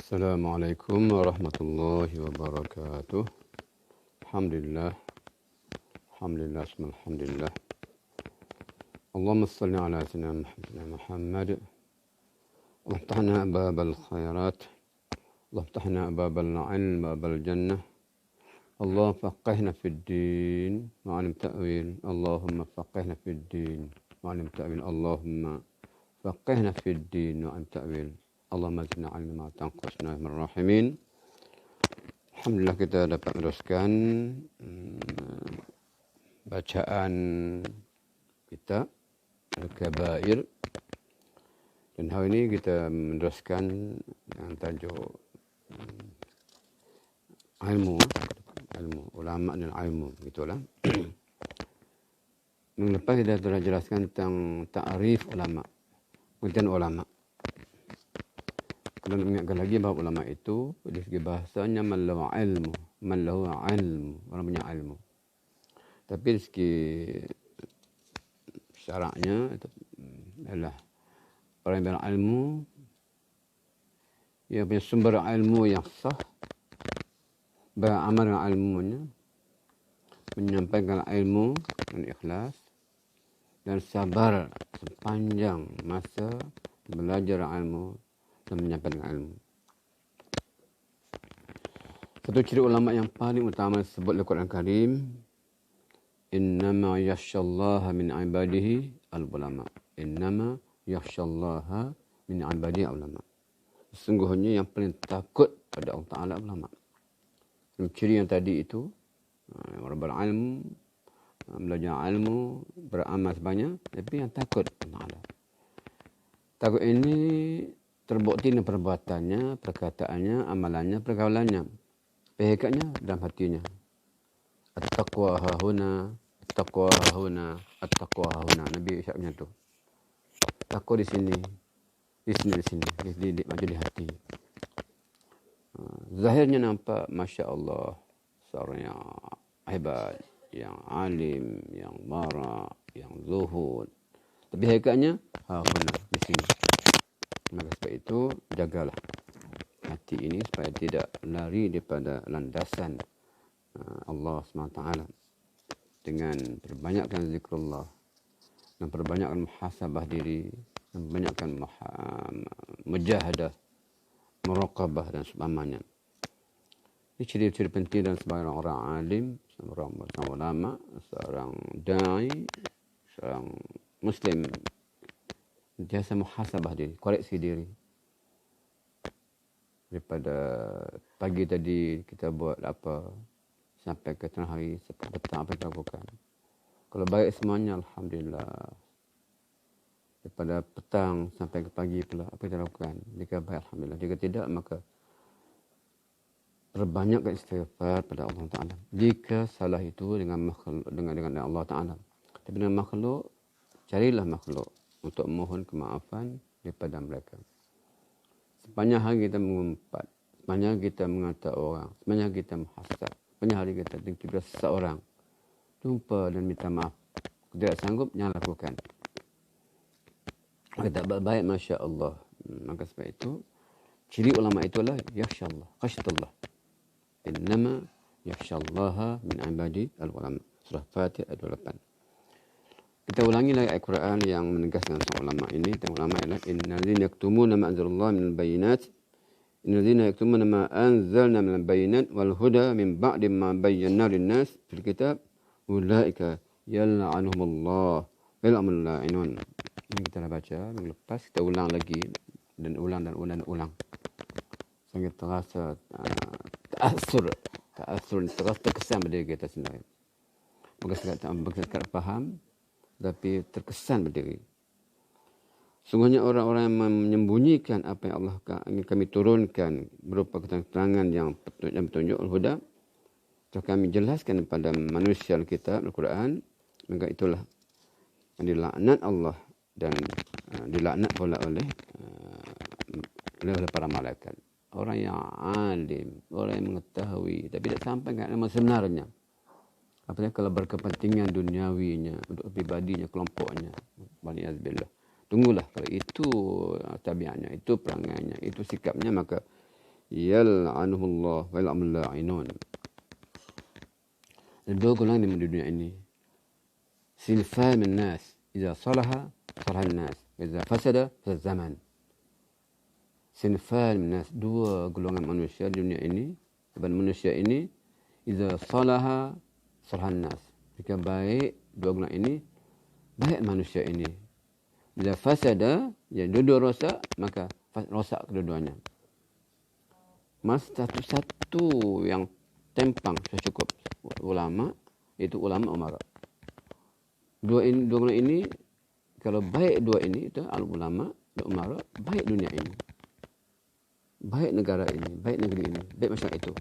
Assalamualaikum warahmatullahi wabarakatuh. Alhamdulillah. Alhamdulillah. Alhamdulillah. Allahumma salli ala sayyidina Muhammad. Allah ftahna babal khairat. Allah ftahna babal ilm, babal jannah. Allah faqihna fid din ma'alim ta'wil. Allahumma faqihna fid din ma'alim ta'wil. Allahumma faqihna fid din ma'alim ta'wil. Allahumma zidna ilma ma tanqusna min rahimin. Alhamdulillah kita dapat meneruskan bacaan kita Al-Kabair. Dan hari ini kita meneruskan yang tajuk ilmu, ulama dan ilmu, gitulah. Minggu lepas kita telah jelaskan tentang ta'rif ulama, pengertian ulama. Kalau nak ingatkan lagi bahawa ulama itu dari segi bahasanya man lahu ilmu, orang punya ilmu. Tapi dari segi syaraknya itu adalah orang yang berilmu, ia punya sumber ilmu yang sah, beramal dengan ilmunya, menyampaikan ilmu dengan ikhlas, dan sabar sepanjang masa belajar ilmu dan menyampaikan ilmu. Satu ciri ulama yang paling utama disebut dalam Quran Karim, innama yakhshallaha min ibadihi al-ulama. Innama yakhshallaha min ibadihi al-ulama. Sesungguhnya yang paling takut pada Allah Ta'ala ulama. Ciri yang tadi itu, orang berilmu, belajar ilmu, beramal sebanyak, tapi yang takut Allah Ta'ala. Takut ini terbukti dengan perbuatannya, perkataannya, amalannya, pergaulannya. Hakikatnya dalam hatinya. At-taqwa hahuna, at-taqwa hahuna, at-taqwa hahuna. Nabi Isyak punya tu. Takwa di sini, di sini, maju di hati. Zahirnya nampak, Masya Allah, seorang yang hebat, yang alim, yang wara, yang zuhud. Tapi hakikatnya, hahuna, di sini. Maka sebab itu, jagalah hati ini supaya tidak lari daripada landasan Allah SWT. Dengan perbanyakkan zikrullah, dan perbanyakkan muhasabah diri, dan perbanyakkan mujahadah, muraqabah dan sebagainya. Ini ciri-ciri penting dan sebagai orang alim, seorang ulama, seorang da'i, seorang muslim. Biasa muhasabah diri, koreksi diri. Daripada pagi tadi kita buat apa, sampai ke tengah hari, sampai petang apa kita lakukan. Kalau baik semuanya, Alhamdulillah. Daripada petang sampai ke pagi pula, apa kita lakukan. Jika baik, Alhamdulillah. Jika tidak, maka perbanyakkan istighfar pada Allah Ta'ala. Jika salah itu dengan makhluk, dengan Allah Ta'ala. Tapi dengan makhluk, carilah makhluk untuk mohon kemaafan daripada mereka. Sepanjang hari kita mengumpat, sepanjang kita mengata orang, sepanjang kita menghasad, sepanjang hari kita tiba seseorang, jumpa dan minta maaf. Tidak sanggup, jangan lakukan. Kita baik, Masya Allah. Maka sebab itu, ciri ulama itulah yakhshallah, khashyatullah. Innama yakhshallaha min ibadi al-ulama. Surah Fatih ayat 28. Kita ulangi lagi ayat Quran yang menegaskan soal ulama ini. Tentang ulama ialah innalladzina yaktumuna ma anzalallahu minal bayyinat. Innalladzina yaktumuna ma anzalna minal bayyinat wal huda min ba'di ma bayyana lin-nas fil kitab ulaika yal'anuhumullah wa yal'anul la'inun. Ini kita dah baca minggu lepas, kita ulang lagi dan ulang. Sehingga terasa ta'assur, terasa terkesan pada diri kita sendiri. Bukan sekadar faham, tapi terkesan berdiri. Sungguhnya orang-orang yang menyembunyikan apa yang Allah ingin kami turunkan berupa keterangan yang petunjuk al-huda, telah kami jelaskan kepada manusia Alkitab Al-Quran, maka itulah yang dilaknat Allah dan dilaknat pula oleh para malaikat. Orang yang alim, orang yang mengetahui, tapi tidak sampai ke ilmu sebenarnya. Apalagi kalau berkepentingan duniawinya, untuk pribadinya, kelompoknya. Waliyazbillah. Tunggulah kalau itu tabiatnya, itu perangainya, itu sikapnya, maka yal'anuhullah wa yal'anul la'inun. Ada dua golongan di dunia ini. Sinfan min nas, idza salaha salaha an-nas, idza fasada fasada zaman. Sinfan min nas, dua golongan manusia di dunia ini, dan manusia ini idza salaha salaha an-nas. Jika baik dua golongan ini, baik manusia ini. Bila fasada, yang dua-dua rosak, maka rosak kedua-duanya. Mas satu-satu yang tempang cukup ulama, itu ulama umara. Dua golongan ini, kalau baik dua ini, itu al-ulama dan umara, baik dunia ini. Baik negara ini, baik negeri ini, baik masyarakat itu.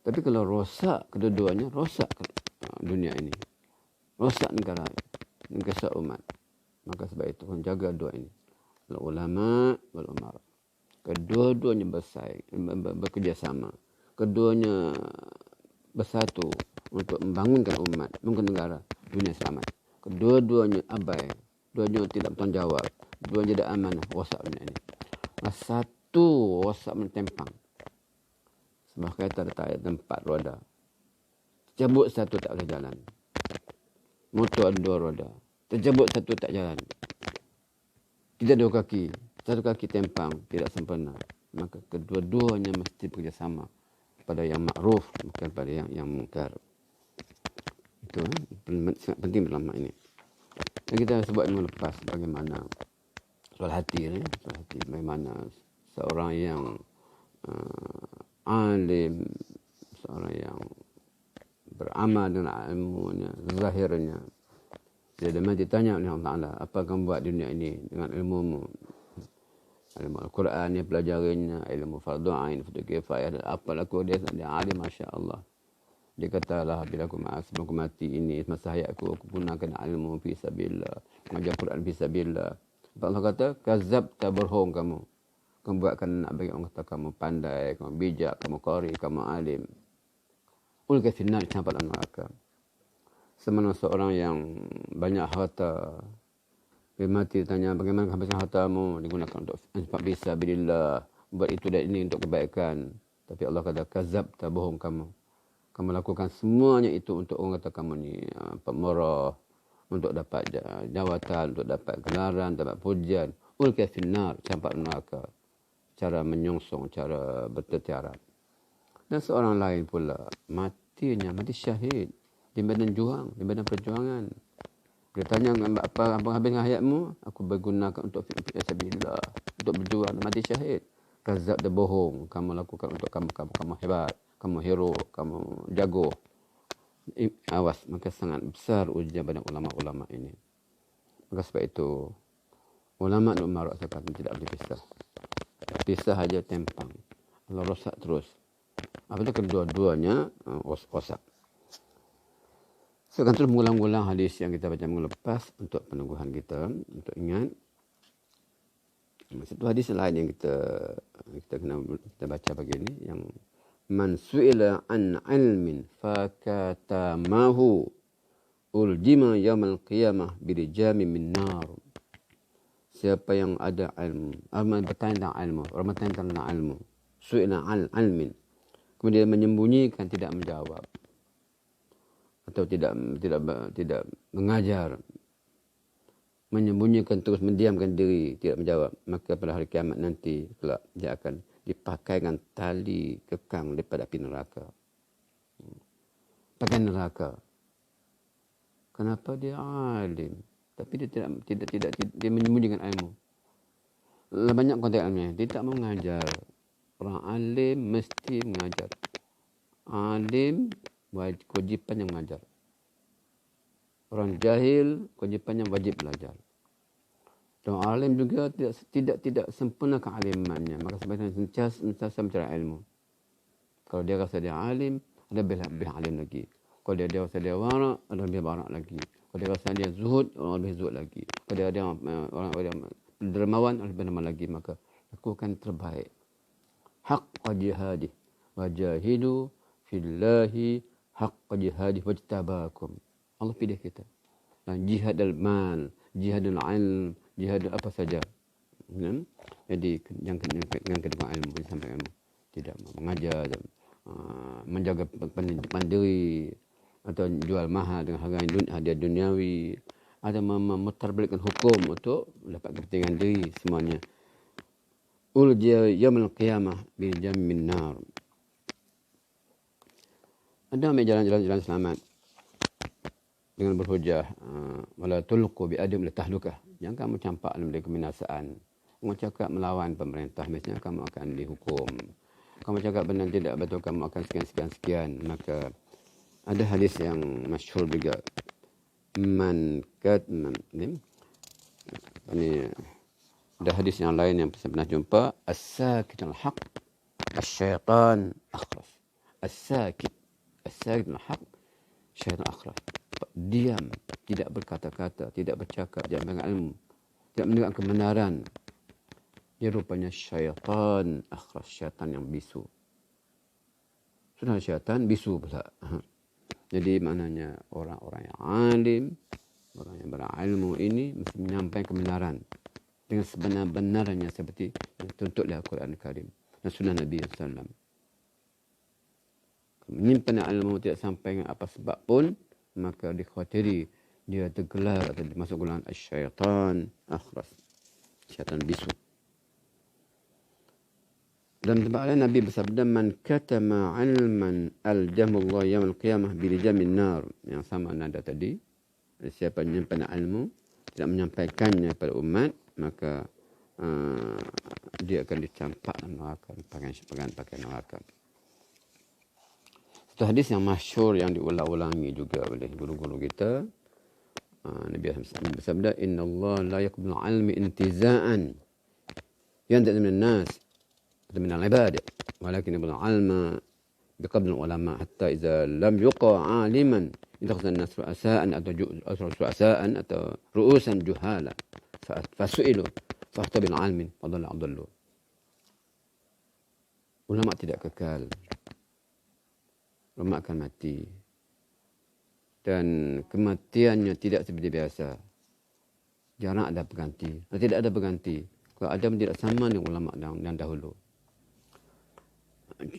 Tapi kalau rosak kedua-duanya, rosak dunia ini. Rosak negara ini, rosak umat. Maka sebab itu pun jaga dua ini. Al-ulama wal umara. Kedua-duanya bersaing, bekerjasama. Keduanya bersatu untuk membangunkan umat, membangun negara, dunia selamat. Kedua-duanya abai, dua-duanya tidak bertanggung jawab, dua-duanya tidak amanah, rosak dunia ini. Satu rosak mentempang. Sebab kereta ada tempat roda. Tercabut satu tak boleh jalan. Motor ada dua roda. Tercabut satu tak jalan. Tidak dua kaki. Satu kaki tempang, tidak sempurna. Maka kedua-duanya mesti bekerjasama pada yang makruf, bukan pada yang mungkar. Itu sangat penting dalam hal ini. Dan kita sebut minggu lepas bagaimana soal hati. Soal hati. Bagaimana seorang yang alim, seorang yang beramal dengan ilmunya, zahirnya. Dia mati tanya oleh Allah Ta'ala, apa kamu buat dunia ini dengan ilmumu? Ilmu Al-Quran yang pelajarinya, ilmu fardu ain, fardu kifayah, dan apalah aku dia alim, masya-Allah. Dia katalah, bila sebelum aku mati ini, masa hayatku aku gunakan ilmu fi sabilillah, mengajar Quran fi sabilillah. Allah kata, kazabta, berbohong kamu. Kamu buatkan nak bagi orang kata kamu pandai, kamu bijak, kamu qari, kamu alim. Ulqa fi an-nar, campak dalam neraka. Semana seorang yang banyak harta, dia mati tanya bagaimana habiskan hartamu, digunakan untuk infak fisabilillah, buat itu dan ini untuk kebaikan. Tapi Allah kata kazabta, bohong kamu. Kamu lakukan semuanya itu untuk orang kata kamu ni pemerah, untuk dapat jawatan, untuk dapat gelaran, dapat pujian. Ulqa finnar, campak neraka. Cara menyongsong, cara bertetiarat. Dan seorang lain pula mati syahid di medan juang, di medan perjuangan. Dia tanya, apa habis dengan hayatmu? Aku bergunakan untuk fisabilillah, untuk berjuang, mati syahid. Kazab dan bohong, kamu lakukan untuk kamu hebat, kamu hero, kamu jago. Awas, maka sangat besar ujian pada ulama-ulama ini. Maka sebab itu, ulama dan umara tidak boleh pisah. Pisah saja tempang. Allah rosak terus. Apabila kedua-duanya rosak. Saya akan terus mengulang-ulang hadis yang kita baca minggu lepas untuk peneguhan kita, untuk ingat. Satu hadis lain yang kita baca begini, yang man su'ila an ilmin fakatamahu uljima yaumal qiyamah birijami min nar. Siapa yang ada ilmu, bertanya tentang ilmu, orang bertanya tentang ilmu, su'ila an ilmin, kemudian menyembunyikan, tidak menjawab, atau tidak mengajar, menyembunyikan, terus mendiamkan diri, tidak menjawab, maka pada hari kiamat nanti kelak dia akan dipakaikan tali kekang daripada api neraka. Pakai neraka. Kenapa? Dia alim, tapi dia tidak dia menyembunyikan ilmu. Banyak konteks ilmunya, dia tak mengajar. Orang alim mesti mengajar. Alim kewajipannya mengajar. Orang jahil kewajipannya wajib belajar. Dan alim juga tidak sempurna kealimannya. Maka sebabnya sentiasa mencari ilmu. Kalau dia rasa dia alim, ada lebih alim lagi. Kalau dia rasa dia warak, ada lebih warak lagi. Kalau dia rasa dia zuhud, orang lebih zuhud lagi. Kalau dia orang dermawan, orang lebih dermawan lagi. Maka lakukan terbaik. Haqqa jihadih wajahidu fillahi haqqa jihadih wajtabakum. Allah pilih kita. Dan jihad al-mal, jihad al-ilm, jihad apa saja. Jadi yang kedua ilmu, sampai ilmu. Tidak mengajar, menjaga pendidikan diri, atau jual mahal dengan harga hadiah duniawi, atau memutarbalikkan hukum untuk dapat kepentingan diri, semuanya. Uljiya yaumil qiyamah bil jammin nar. Anda ambil jalan selamat dengan berhujah, wala tulqu bi adim li tahlukah. Jangan kamu campak dalam kebinasaan. Kamu cakap melawan pemerintah, mestinya kamu akan dihukum. Kamu cakap benar tidak betul, kamu akan sekian. Maka ada hadis yang masyhur juga. Ini ada hadis yang lain yang saya pernah jumpa. As-sakit al-haq, as-syaitan akhras. As-sakit al-haq, syaitan akhras. Diam, tidak berkata-kata, tidak bercakap, tidak mengenal ilmu, tidak mendengar kebenaran. Dia rupanya syaitan akhras, syaitan yang bisu. Sudah syaitan bisu pula. Jadi maknanya orang-orang yang alim, orang yang berilmu ini mesti menyampaikan kebenaran dengan sebenar-benarnya seperti yang dituntut oleh Al-Quran Al-Karim dan sunnah Nabi SAW. Menyimpan ilmu tidak sampai dengan apa sebab pun, maka dikhawatiri dia tergelar atau masuk golongan syaitan akhras, syaitan bisu. Dalam tempat lain Nabi bersabda, man katama ilman aljamullah yaumil qiyamah bilijamin nar. Yang sama nada tadi, siapa yang menyimpan ilmu tidak menyampaikannya kepada umat, maka dia akan dicampak neraka, pakai neraka. Satu hadis yang masyhur yang diulang-ulangi juga oleh guru-guru kita, Nabi bersabda, innallaha la yaqbalu ilmi intiza'an yantazi minan nas من العباد ولكن يبلغ العلم بقبل العلماء حتى إذا لم يقع عالما اتخذ الناس رؤساء أو رؤوسا جهالا فسئلوا فاخطأوا بالعلم فضلوا. Ulama tidak kekal, ulama akan mati, dan kematiannya tidak seperti biasa. Jarang ada pengganti, tidak ada pengganti. Kalau ada tidak sama dengan ulama yang dahulu.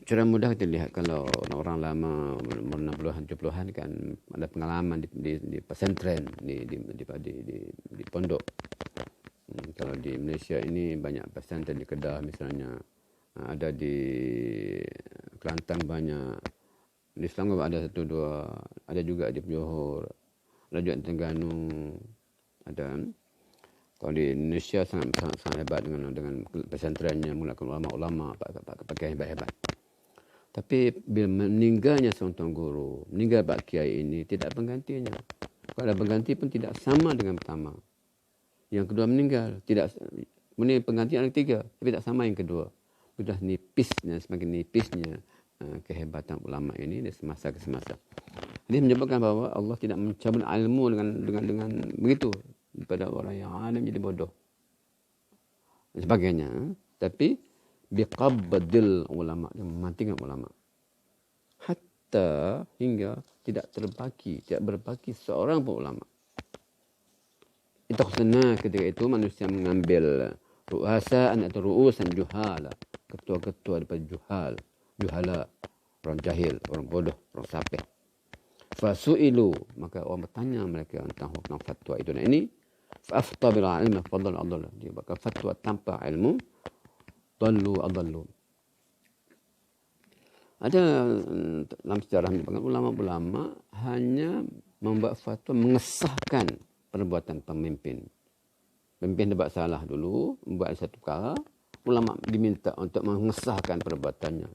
Cara mudah kita lihat kalau orang lama umur 60-an 70-an kan ada pengalaman di pesantren, di pondok. Kalau di Malaysia ini banyak pesantren, di Kedah misalnya, ada di Kelantan banyak, di Selangor ada 1-2, ada juga di Johor, ada juga di Terengganu, ada. Kalau di Indonesia sangat hebat dengan pesantrennya, mulakan ulama-ulama pakai hebat-hebat. Tapi bila meninggalnya seorang tuan guru, meninggal Pak Kiai ini, tidak penggantinya. Kalau ada pengganti pun tidak sama dengan pertama. Yang kedua meninggal, tidak, ini pengganti yang ketiga, tapi tak sama yang kedua. Sudah nipisnya, semakin nipisnya kehebatan ulama ini dari semasa ke semasa. Ini menyebabkan bahawa Allah tidak mencabut ilmu dengan begitu daripada orang yang alim jadi bodoh dan sebagainya. Tapi biqabdil ulama, mematikan ulama hatta hingga tidak berbaki seorang pun ulama. Itu khususnya ketika itu manusia mengambil ru'asaan atau ru'usan juhala, ketua-ketua daripada juhala, orang jahil, orang bodoh, orang sapeh. Fasu'ilu, maka orang bertanya mereka tentang hukum fatwa itu dan ini. Fa'afta bil ilmi fadal. Dia bakal fatwa tanpa ilmu, adallu. Ada dalam sejarah ulama-ulama hanya membuat fatwa mengesahkan perbuatan pemimpin. Pemimpin buat salah dulu, membuat satu perkara, ulama diminta untuk mengesahkan perbuatannya.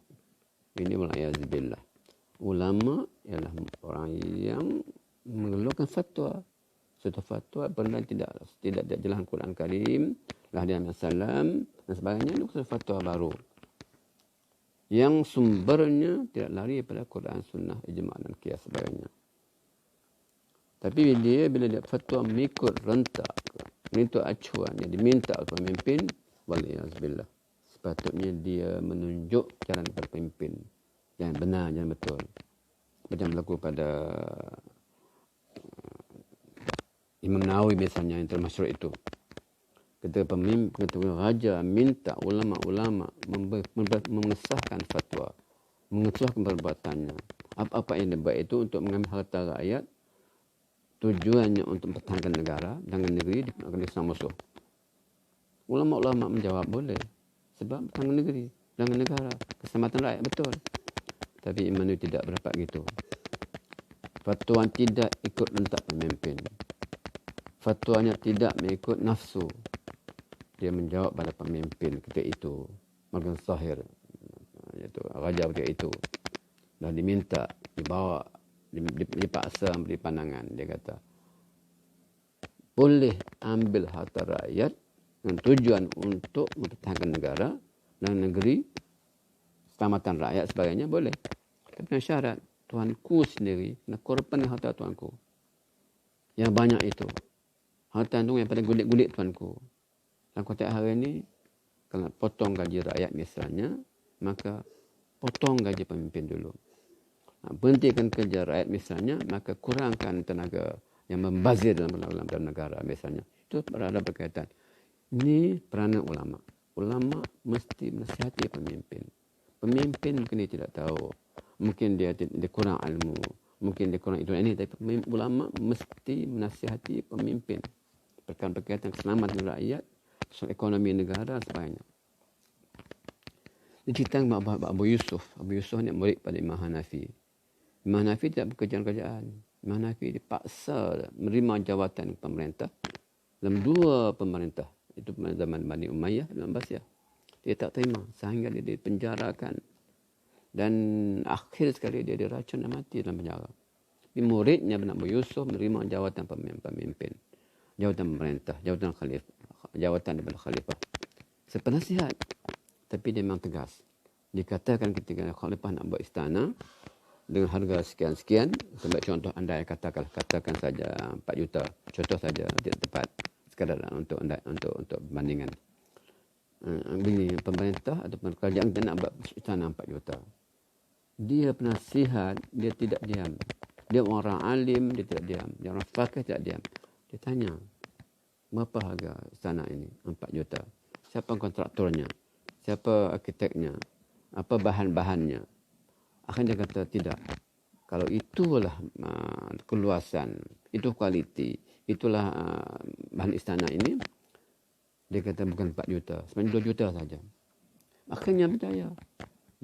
Ini wal'iyazbillah. Ulama ialah orang yang mengeluarkan fatwa. Suatu fatwa benar tidak jelas Al-Quran Karim, hadis Nabi sallam dan sebagainya, itu suatu fatwa baru yang sumbernya tidak lari daripada Quran, Sunnah, Ijma' dan Qiyas sebagainya. Tapi bila dia fatwa mengikut rentak, mengikut acuan yang diminta oleh pemimpin, waliyazbillah, sepatutnya dia menunjuk jalan kepada pemimpin yang benar, yang betul. Macam berlaku pada Imam Nawawi misalnya yang termasyhur itu. Ketika pemimpin, ketika raja minta ulama-ulama mengesahkan fatwa, mengesahkan perbuatannya, apa-apa yang dibuat itu untuk mengambil harta rakyat, tujuannya untuk mempertahankan negara dan negeri akan diserang musuh. Ulama-ulama menjawab boleh, sebab pertahankan negeri dan negara, keselamatan rakyat betul. Tapi Imam Nawawi tidak berpendapat gitu. Fatwa tidak ikut rentak pemimpin. Fatwanya tidak mengikut nafsu. Dia menjawab pada pemimpin ketika itu, Margan Zahir, iaitu raja ketika itu, dan diminta, dibawa, dipaksa beri pandangan. Dia kata, boleh ambil harta rakyat dengan tujuan untuk mempertahankan negara dan negeri, keselamatan rakyat sebagainya, boleh. Tapi dengan syarat, tuanku sendiri kena korban harta tuanku. Yang banyak itu. Harta itu yang pada gulit-gulit tuanku. Dalam konteks hari ini, kalau potong gaji rakyat misalnya, maka potong gaji pemimpin dulu. Berhentikan kerja rakyat misalnya, maka kurangkan tenaga yang membazir dalam negara misalnya. Itu berada berkaitan. Ini peranan ulama. Ulama mesti menasihati pemimpin. Pemimpin mungkin dia tidak tahu. Mungkin dia kurang ilmu. Mungkin dia kurang itu ini. Tapi ulama mesti menasihati pemimpin. Berkaitan keselamatan rakyat, soal ekonomi negara dan sebagainya. Dia cerita tentang Abu Yusuf. Abu Yusuf ni murid pada Imam Hanafi. Imam Hanafi tidak bekerjaan-kerjaan. Imam Hanafi dipaksa menerima jawatan pemerintah dalam dua pemerintah. Itu zaman Bani Umayyah dan Abbasiyah. Dia tak terima sehingga dia dipenjarakan. Dan akhir sekali dia diracun dan mati dalam penjara. Tapi muridnya Abu Yusuf menerima jawatan pemimpin. Jawatan pemerintah, jawatan khalifah, jawatan daripada khalifah. Sepenasihat, tapi dia memang tegas. Dikatakan ketika khalifah nak buat istana dengan harga sekian-sekian, sebagai contoh anda katakan saja 4 juta. Contoh saja, tidak tepat sekadar untuk bandingan. Begini, pemerintah atau kerajaan kita nak buat istana 4 juta. Dia penasihat, dia tidak diam. Dia orang alim, dia tidak diam. Dia orang faqih, tidak diam. Dia tanya, berapa harga istana ini? 4 juta. Siapa kontraktornya? Siapa arkiteknya? Apa bahan-bahannya? Akhirnya dia kata, tidak. Kalau itulah keluasan, itu kualiti, itulah bahan istana ini, dia kata bukan 4 juta, sebenarnya 2 juta saja. Akhirnya percaya.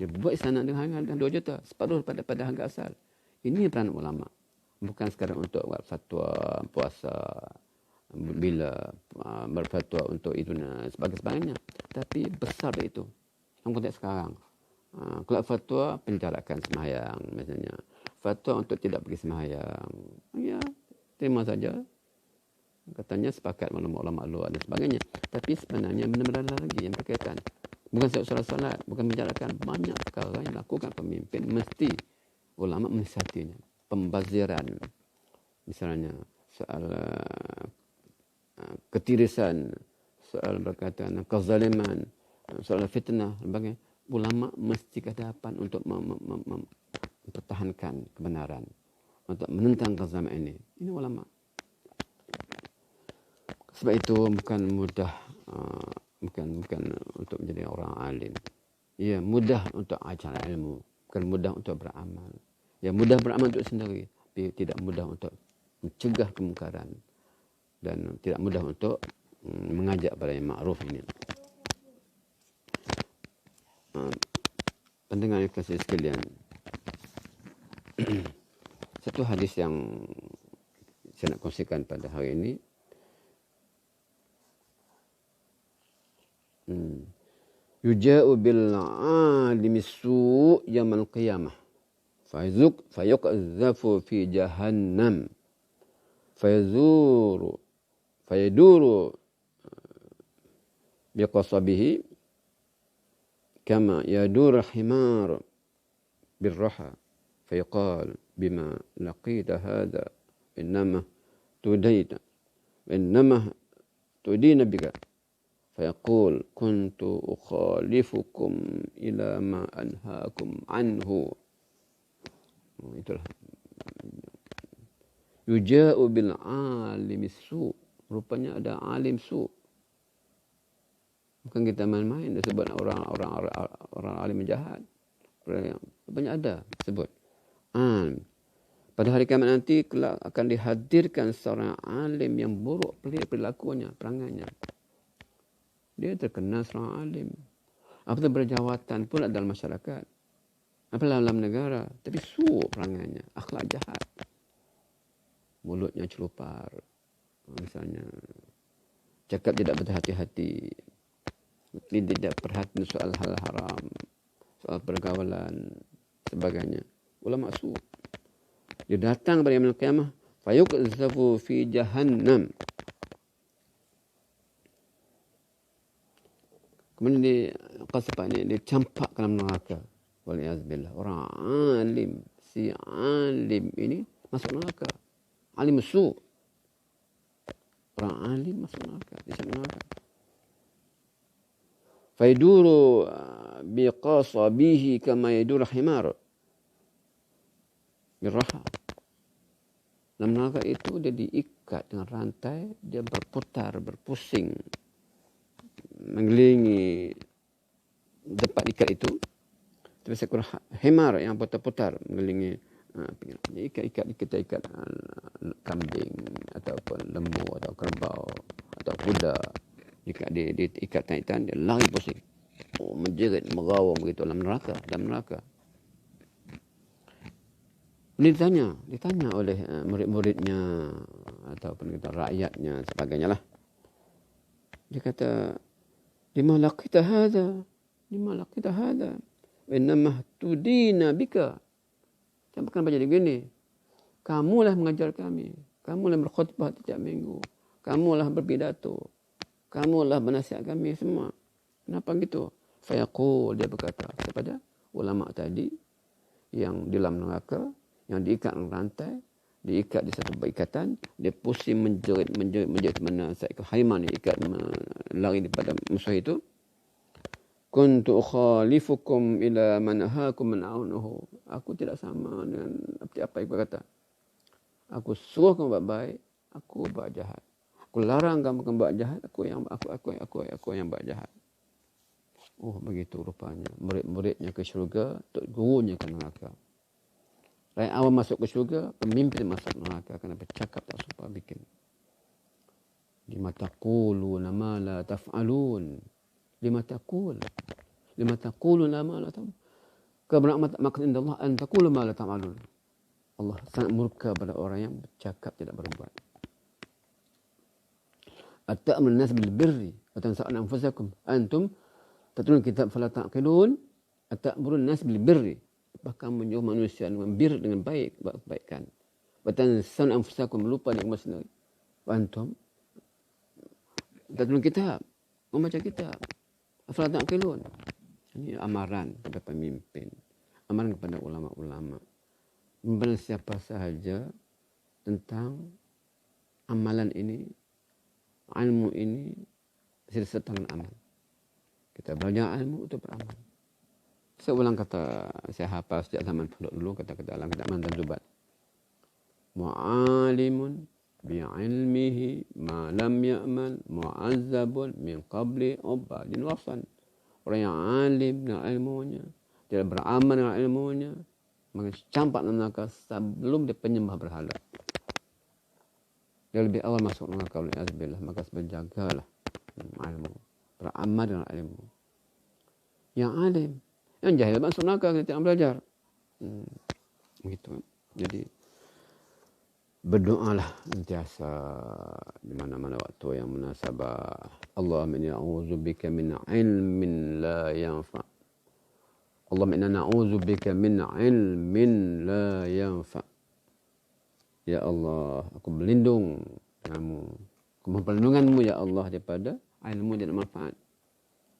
Dia buat istana dengan harga 2 juta, separuh pada harga asal. Ini peranan ulama. Bukan sekadar untuk buat fatwa puasa, bila berfatwa untuk itu dan sebagainya. Tapi besar itu. Dalam konteks sekarang. Kalau fatwa penjarakan sembahyang misalnya. Fatwa untuk tidak pergi sembahyang. Ya, terima saja. Katanya sepakat ulama-ulama luar dan sebagainya. Tapi sebenarnya benar-benar lagi yang berkaitan. Bukan solat-solat, bukan menjarakan. Banyak perkara yang dilakukan pemimpin mesti ulama menasihatinya. Pembaziran. Misalnya soal ketirisan, soal berkaitan kezaliman, soal fitnah, sebagainya. Ulama mesti ke hadapan untuk mempertahankan kebenaran, untuk menentang kezaliman ini. Ini ulama. Sebab itu bukan mudah, bukan untuk menjadi orang alim. Ya, mudah untuk ajar ilmu, bukan mudah untuk beramal. Ya, mudah beramal untuk sendiri, tapi tidak mudah untuk mencegah kemungkaran dan tidak mudah untuk mengajak pada yang ma'ruf ini. Pendengar yang kasih sekalian, satu hadis yang saya nak kongsikan pada hari ini, yuja'u bil 'alimi su' yaumil qiyamah fayuqdhafu fi jahannam fayaduru biqasabihi kama yadur himar birraha fayaqal bima laqita hadha innama tudina bika fayaqul kuntu ukhalifukum ila ma anhaakum anhu. Itulah yuja'u bil alimi su, rupanya ada alim su, Bukan kita main-main sebut orang alim jahat. Banyak ada sebut. Pada hari kiamat nanti kelak akan dihadirkan seorang alim yang buruk perilakunya, perangainya. Dia terkenal seorang alim. Apatah berjawatan pula dalam masyarakat. Apatah dalam negara. Tapi suuk perangainya. Akhlak jahat. Mulutnya celupar. Misalnya. Cakap tidak berhati-hati. Tidak perhatian soal hal haram. Soal pergaulan. Sebagainya. Ulama suuk. Dia datang pada yaumul qiyamah. Fayuqzafu fi jahannam. Kemudian dicampak ke dalam neraka. Waliyazbillah. Orang alim. Si alim ini masuk neraka. Alim su'. Orang alim masuk neraka. Dicampak neraka. Faiduru biqasabihi kama yaduru himar. Biraha. Dalam neraka itu dia diikat dengan rantai. Dia berputar, berpusing. Mengelilingi tempat ikat itu. Tapi seekor himar yang putar-putar mengelilingi kita ikat kambing ataupun lembu atau kerbau atau kuda. Jika dia ikat taitan, dia lari pusing. Menjerit, merawang begitu dalam neraka. Ini ditanya oleh murid-muridnya ataupun kita rakyatnya sebagainya lah. Dia kata, lima laqita hadha innama tudina bika. Kenapa kan jadi gini? Kamulah mengajar kami, kamulah berkhutbah setiap minggu, kamulah berpidato, kamulah menasihat kami semua. Kenapa gitu? Fayaqul, dia berkata kepada ulama tadi yang di dalam neraka, yang diikat dengan rantai, diikat di satu ikatan, dia pusing menjerit mana seekor haiwan diikat lari daripada musuh itu. Kuntu khalifukum ila man nahakum man'aunuhu. Aku tidak sama dengan apa yang aku kata. Aku suruh kamu buat baik, aku buat jahat. Aku larang kamu buat jahat, aku yang buat jahat. Oh, begitu rupanya. Murid-muridnya ke syurga, gurunya ke neraka. Rakyat awam masuk ke syurga, pemimpin masuk neraka kerana bercakap tak suka bikin. Lima taquluna ma la taf'alun. Lima taquluna ma la taf'alun. Kebenaran maksud inda Allah an taqulu ma la taf'alun. Allah sangat murka pada orang yang bercakap tidak berbuat. At-ta'murun nas bil birri wa tansa'una anfusakum antum tatlun kitab fala taqilun. At-ta'murun nas bil birri. Bahkan menyuruh manusia membir dengan baik, buat kebaikan. Batansawna anfusakum, lupa dengan sendiri. Antum tatlun kitab, membaca kitab. Afala taqilun. Ini amaran kepada pemimpin, amaran kepada ulama-ulama. Kepada siapa sahaja tentang amalan ini, ilmu ini, serta amal. Kita belajar ilmu untuk beramal. Saya ulang kata, saya hafal sejak zaman dulu, kata-kata dalam kitab Mantan Zubat. Mu'alimun bi'ilmihi ma lam ya'mal mu'azzabun min qabli ubadin wasan. Orang yang alim dengan ilmunya, tidak beramal dengan ilmunya, maka campak neraka sebelum dia penyembah berhala. Dia lebih awal masuk neraka oleh azbillah, maka berjagalah ilmu, beramal dengan ilmu. Yang alim, yang jahil masuk neraka kita tidak belajar. Begitu. Jadi berdoalah sentiasa di mana-mana waktu yang munasabah. Allahumma inni a'udzubika min ilmin la yanfa'. Allahumma inna na'udzubika min ilmin la yanfa'. Ya Allah, aku berlindung denganmu. Aku mohon perlindunganmu ya Allah daripada ilmu yang manfaat.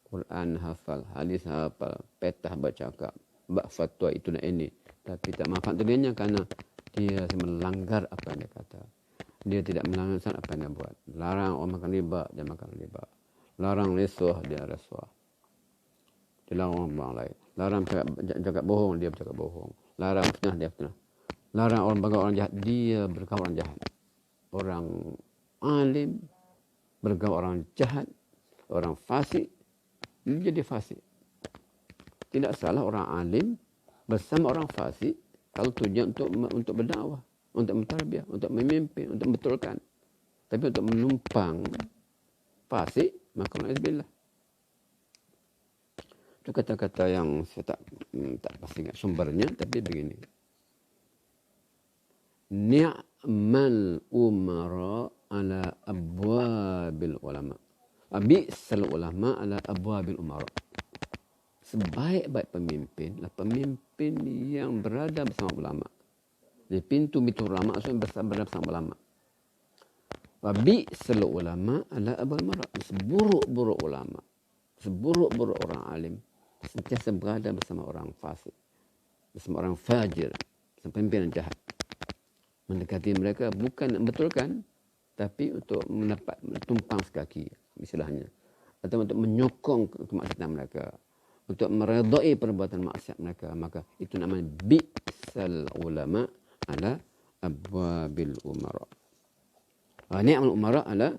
Quran hafal, hadis hafal, petah bercakap, bab fatwa itu dan ini. Tapi tak manfaat dirinya kerana dia melanggar apa yang dia kata. Dia tidak melanggar apa yang dia buat. Larang orang makan riba, dia makan riba. Larang risuah, dia risuah. Dia larang orang lain. Larang cakap bohong, dia bercakap bohong. Larang fitnah, dia fitnah. Larang orang bergaul orang jahat, dia bergaul orang jahat. Orang alim bergaul orang jahat, orang fasik, dia jadi fasik. Tidak salah orang alim bersama orang fasik kalau tujuan untuk berdakwah, untuk mentarbiyah, untuk memimpin, untuk membetulkan. Tapi untuk menumpang fasik, maka na'udzubillah. Itu kata-kata yang saya tak pasti ingat sumbernya, tapi begini. Ni'mal umara ala abwabil ulama. Bi'sal ulama ala abwabil umara. Sebaik-baik pemimpin adalah pemimpin yang berada bersama ulama. Di pintu-pintu ulama maksudnya berada bersama ulama. Wa bi'sal ulama ala abwabil umara. Seburuk-buruk ulama, seburuk-buruk orang alim sentiasa berada bersama orang fasik, bersama orang fajir, bersama pemimpin yang jahat. Mendekati mereka bukan membetulkan, tapi untuk mendapat tumpang sekaki istilahnya, atau untuk menyokong kemaksiatan mereka, untuk meredai perbuatan maksiat mereka. Maka itu namanya bi'sal ulama ala abwabil umara. Ni'mal umara ala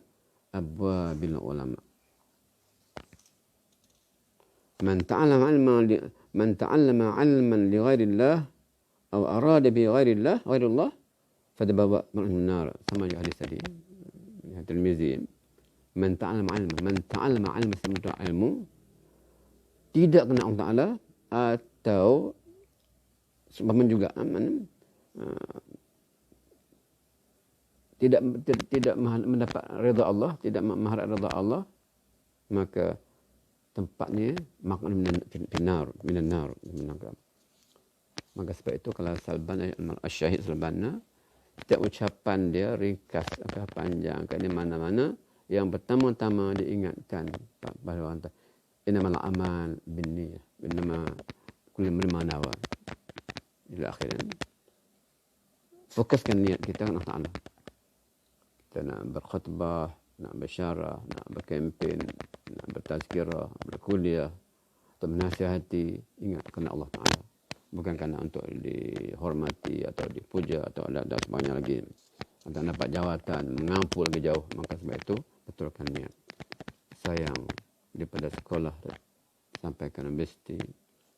abwabil ulama. Man ta'allama 'ilman li ghairillah aw arada bi ghairillah fadabawa min nar. Sama juga hadis tadi hadis Tirmizi. Man ta'allama 'ilman ilmu tidak kena Allah Ta'ala, atau sebabnya juga tidak mendapat redha Allah, tidak mengharap redha Allah, maka tempatnya makan minan nar. Maka sebab itu kalau Salban al-Syahid Salbana, setiap ucapan dia ringkas atau panjang kat di mana-mana, yang pertama-tama diingatkan pada orang tu, innamal amal binniyah, innama kullu imrin ma nawa. Ila akhirin. Fokuskan niat kita kepada Allah. Kita nak berkhutbah, nak bersyarah, nak berkempen, nak bertazkirah, berkuliah, atau menasihati, ingat kerana Allah Ta'ala. Bukan kerana untuk dihormati atau dipuja atau ada sebagainya lagi, atau dapat jawatan, mengampu lagi jauh. Maka sebab itu betulkan niat. Sayang daripada sekolah sampai ke universiti,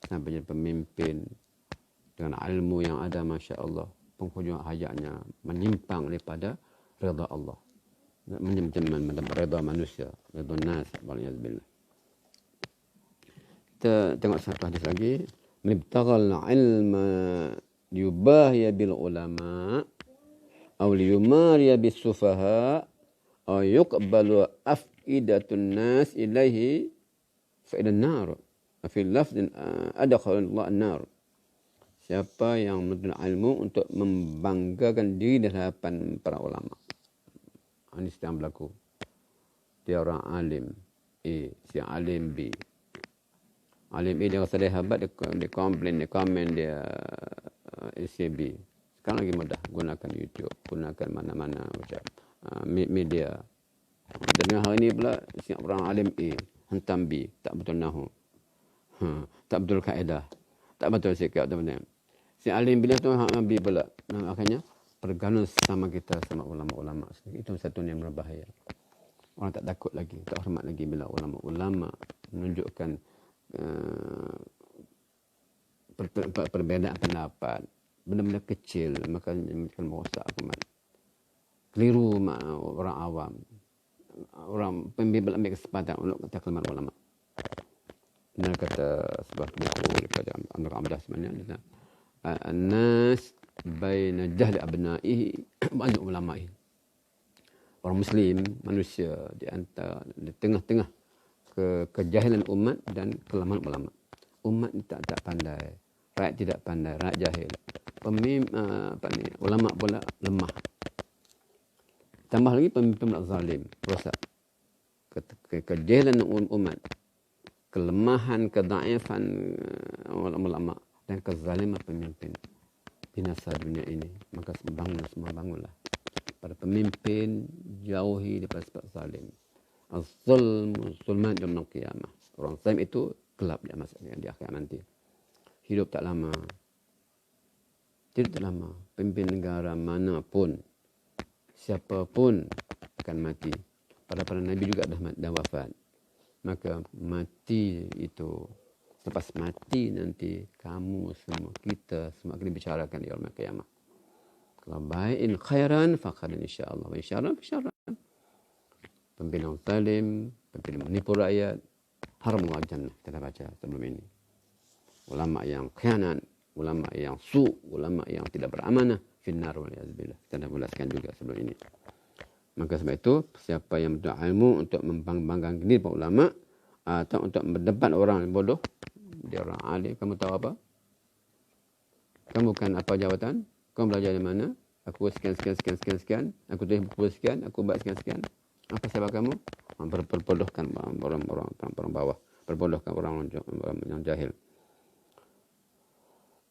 sampai jadi pemimpin dengan ilmu yang ada, Masya Allah, penghujung hayatnya menyimpang daripada redha Allah, mendapat redha manusia, redha nas, waliyadzubillah. Kita tengok satu hadis lagi. Mibtaghal ilma yubahiya bil ulama aw liyumariya bis sufaha aw yuqbalu afidatun nas ilaihi fa ila an-nar. Fi lafdin adkhala Allah an-nar. Siapa yang menuntut ilmu untuk membanggakan diri di hadapan para ulama. Ini sedang berlaku. Dia orang alim A, si alim B. Alim A dia rasa dia hebat, dia komplain, dia komen, dia SCB. Sekarang lagi mudah. Gunakan YouTube, gunakan mana-mana macam media. Dan hari ini pula si orang alim A hentam B, tak betul nahu. Tak betul kaedah. Tak betul sikap, tak betul. Si alim bila tu B pula. Akhirnya pergaulan sama kita sama ulama-ulama. Itu satu yang berbahaya. Orang tak takut lagi, tak hormat lagi bila ulama-ulama menunjukkan perbezaan pendapat, benda-benda kecil, maka merosak umat. Keliru orang awam. Orang pembimbing ambil kesempatan untuk kata kalimat ulama. Benar kata sebuah buku daripada Amir Amdah sebenarnya. An-nas baina jahli abna'ihi wa ulama'i. Orang Muslim, manusia di tengah-tengah kejahilan umat dan kelemahan ulama. Umat tak pandai, rakyat tidak pandai, rakyat jahil. Ulama pula lemah. Tambah lagi pemimpin zalim, rosak. Kejahilan umat, kelemahan, kedaifan ulama dan kezaliman pemimpin. Binasa dunia ini. Maka semua bangunlah. Para pemimpin jauhi daripada sifat zalim. Az-zulman yaumil qiyamah. Orang zalim itu gelap di akhir nanti. Hidup tak lama. Tidak lama. Pemimpin negara manapun, siapapun akan mati. Para Nabi juga dah wafat. maka mati itu, lepas mati nanti kamu semua, kita semua akan dibicarakan di yaumil qiyamah. Kalau baik in khairan faqadan insyaallah, wa insyaallah bisyarran. Pimpinan zalim, pimpinan menipu rakyat, haramul jannah, kita baca sebelum ini. Ulama yang khianat, ulama yang ulama yang tidak beramanah, finnar wal yazbillah. Kita dah jelaskan juga sebelum ini. Maka sebab itu, siapa yang berilmu untuk membanggakan diri para ulama atau untuk berdebat orang bodoh, dia orang alim, kamu tahu apa? Kamu bukan apa jawatan? Kamu belajar di mana? Aku sekian. Aku tulis buku sekian. Aku buat sekian. Apa sebab kamu? Berbodohkan orang bawah. Berbodohkan orang yang jahil.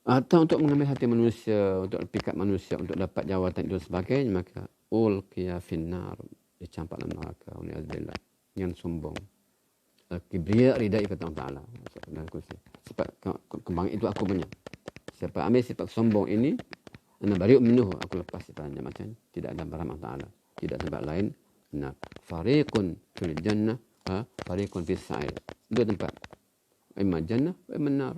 Atau untuk mengambil hati manusia, untuk pikat manusia, untuk dapat jawatan itu sebagainya, maka ulqiya finnar, dicampak dalam neraka. Alhamdulillah. Yang sombong. Kibriya ridai kata Allah Ta'ala. Sebab kembang itu aku punya. Siapa ambil sifat sombong ini, ana bari'u minhu, aku lepas sifatnya, macam tidak ada barang Allah Ta'ala, tidak sebab lain. Nah, fariqun fil jannah, fariqun fis sa'ir. Dua tempat. Imma jannah, imma nar.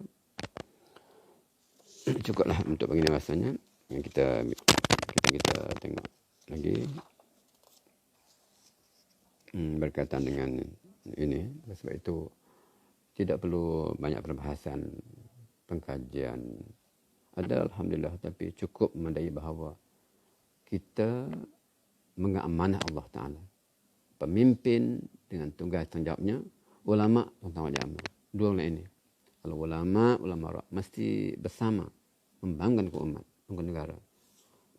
Cukuplah untuk begini rasanya. Yang kita tengok lagi berkaitan dengan ini. Sebab itu tidak perlu banyak perbahasan, pengkajian. Ada alhamdulillah, tapi cukup memandai bahawa kita mengamanah Allah Ta'ala. Pemimpin dengan tugas tanggungjawabnya, ulama tanggungjawabnya. Dua orang ini. Kalau ulama mesti bersama membangun umat, membangun negara.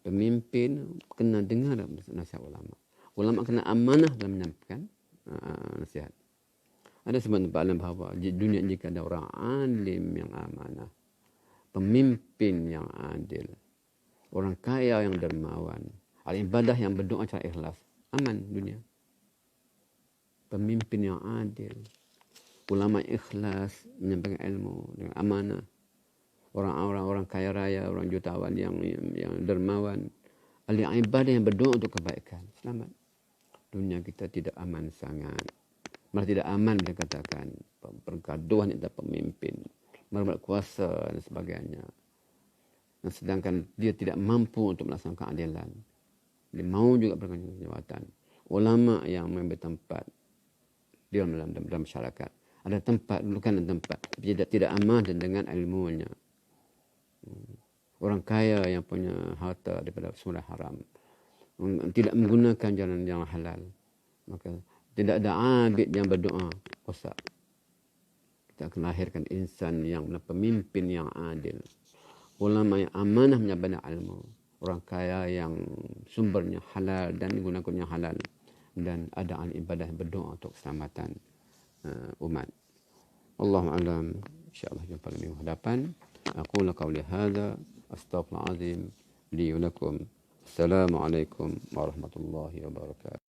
Pemimpin kena dengar nasihat ulama. Ulama kena amanah dalam menyampaikan nasihat. Ada sebab tempat alam bahawa di dunia jika ada orang alim yang amanah, pemimpin yang adil, orang kaya yang dermawan, ahli ibadah yang berdoa secara ikhlas, aman dunia. Pemimpin yang adil, ulama ikhlas menyampaikan ilmu dengan amanah, orang kaya raya, orang jutawan yang dermawan, ahli ibadah yang berdoa untuk kebaikan, selamat. Dunia kita tidak aman sangat. Malah tidak aman bila katakan pergaduhan antara pemimpin, merebut kuasa dan sebagainya. Dan sedangkan dia tidak mampu untuk melaksanakan keadilan. Dia mahu juga berkaitan jawatan. Ulama yang mengambil tempat di dalam masyarakat. Ada tempat, bukan ada tempat. Tidak aman dengan ilmunya. Orang kaya yang punya harta daripada sumber haram, tidak menggunakan jalan yang halal, maka tidak ada abid yang berdoa rosak. Kita akan lahirkan insan yang pemimpin yang adil, ulama yang amanah menyampaikan ilmu, orang kaya yang sumbernya halal dan digunakannya halal, dan ada ahli ibadah yang berdoa untuk keselamatan umat. Wallahu a'lam. Insyaallah jumpa lagi minggu hadapan. Aku qauli hadza astaghfirullahalazim li wa lakum. Assalamualaikum warahmatullahi wabarakatuh.